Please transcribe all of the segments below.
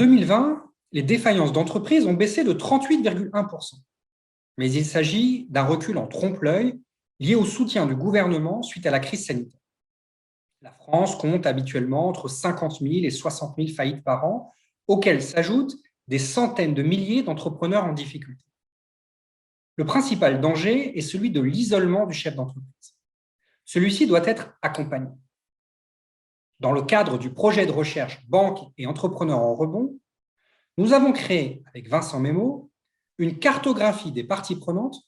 2020, les défaillances d'entreprises ont baissé de 38,1%. Mais il s'agit d'un recul en trompe-l'œil lié au soutien du gouvernement suite à la crise sanitaire. La France compte habituellement entre 50 000 et 60 000 faillites par an, auxquelles s'ajoutent des centaines de milliers d'entrepreneurs en difficulté. Le principal danger est celui de l'isolement du chef d'entreprise. Celui-ci doit être accompagné. Dans le cadre du projet de recherche Banque et entrepreneurs en rebond, nous avons créé, avec Vincent Memo, une cartographie des parties prenantes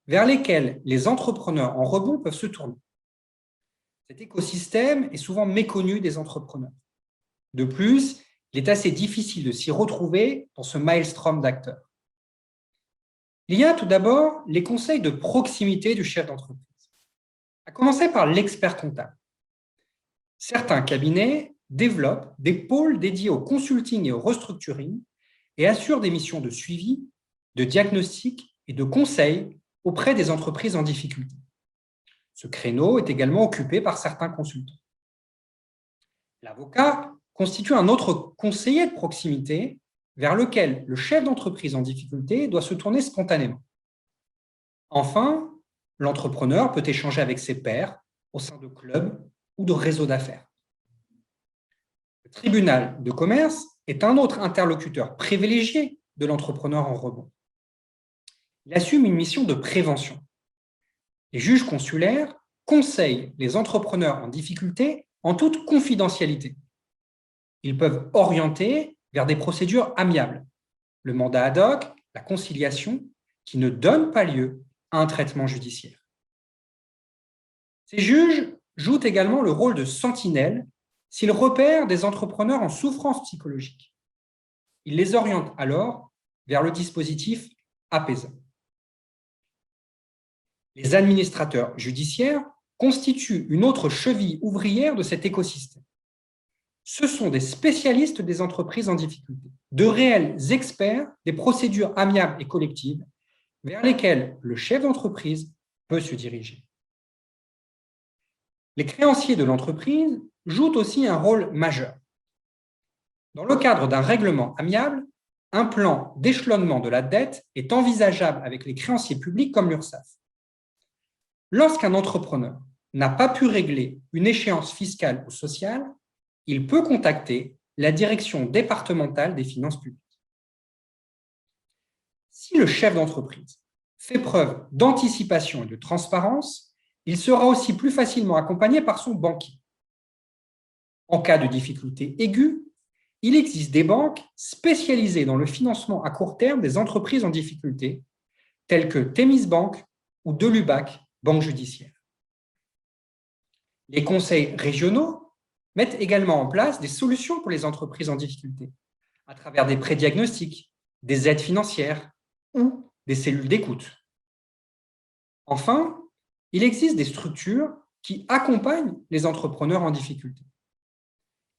vers lesquelles les entrepreneurs en rebond peuvent se tourner. Cet écosystème est souvent méconnu des entrepreneurs. De plus, il est assez difficile de s'y retrouver dans ce maelstrom d'acteurs. Il y a tout d'abord les conseils de proximité du chef d'entreprise, à commencer par l'expert comptable. Certains cabinets développent des pôles dédiés au consulting et au restructuring et assurent des missions de suivi, de diagnostic et de conseil auprès des entreprises en difficulté. Ce créneau est également occupé par certains consultants. L'avocat constitue un autre conseiller de proximité vers lequel le chef d'entreprise en difficulté doit se tourner spontanément. Enfin, l'entrepreneur peut échanger avec ses pairs au sein de clubs ou de réseaux d'affaires. Le tribunal de commerce est un autre interlocuteur privilégié de l'entrepreneur en rebond. Il assume une mission de prévention. Les juges consulaires conseillent les entrepreneurs en difficulté en toute confidentialité. Ils peuvent orienter vers des procédures amiables, le mandat ad hoc, la conciliation, qui ne donnent pas lieu à un traitement judiciaire. Ces juges jouent également le rôle de sentinelle s'ils repèrent des entrepreneurs en souffrance psychologique. Ils les orientent alors vers le dispositif apaisant. Les administrateurs judiciaires constituent une autre cheville ouvrière de cet écosystème. Ce sont des spécialistes des entreprises en difficulté, de réels experts des procédures amiables et collectives vers lesquelles le chef d'entreprise peut se diriger. Les créanciers de l'entreprise jouent aussi un rôle majeur. Dans le cadre d'un règlement amiable, un plan d'échelonnement de la dette est envisageable avec les créanciers publics comme l'URSSAF. Lorsqu'un entrepreneur n'a pas pu régler une échéance fiscale ou sociale, il peut contacter la direction départementale des finances publiques. Si le chef d'entreprise fait preuve d'anticipation et de transparence, il sera aussi plus facilement accompagné par son banquier. En cas de difficulté aiguë, il existe des banques spécialisées dans le financement à court terme des entreprises en difficulté, telles que Thémis Bank ou Delubac, banque judiciaire. Les conseils régionaux mettent également en place des solutions pour les entreprises en difficulté, à travers des prêts diagnostiques, des aides financières ou des cellules d'écoute. Enfin, il existe des structures qui accompagnent les entrepreneurs en difficulté.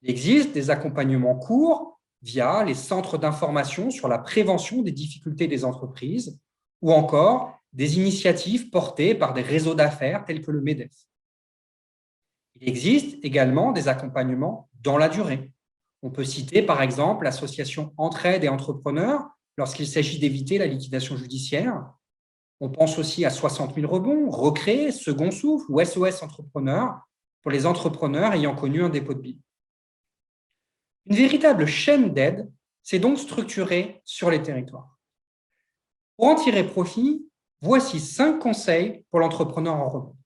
Il existe des accompagnements courts via les centres d'information sur la prévention des difficultés des entreprises ou encore des initiatives portées par des réseaux d'affaires tels que le MEDEF. Il existe également des accompagnements dans la durée. On peut citer par exemple l'association Entraide et Entrepreneurs lorsqu'il s'agit d'éviter la liquidation judiciaire. On pense aussi à 60 000 rebonds, Recréer, Second Souffle ou SOS Entrepreneurs pour les entrepreneurs ayant connu un dépôt de bilan. Une véritable chaîne d'aide s'est donc structurée sur les territoires. Pour en tirer profit, voici 5 conseils pour l'entrepreneur en rebond.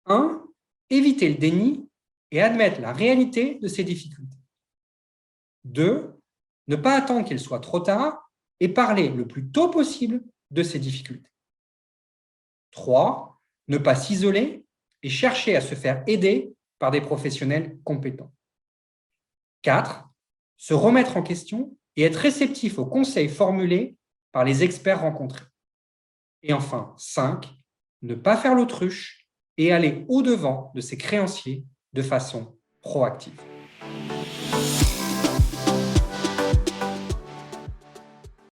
1. Éviter le déni et admettre la réalité de ses difficultés. 2. Ne pas attendre qu'il soit trop tard et parler le plus tôt possible de ses difficultés. 3. Ne pas s'isoler et chercher à se faire aider par des professionnels compétents. 4. Se remettre en question et être réceptif aux conseils formulés par les experts rencontrés. Et enfin, 5. Ne pas faire l'autruche et aller au-devant de ses créanciers de façon proactive.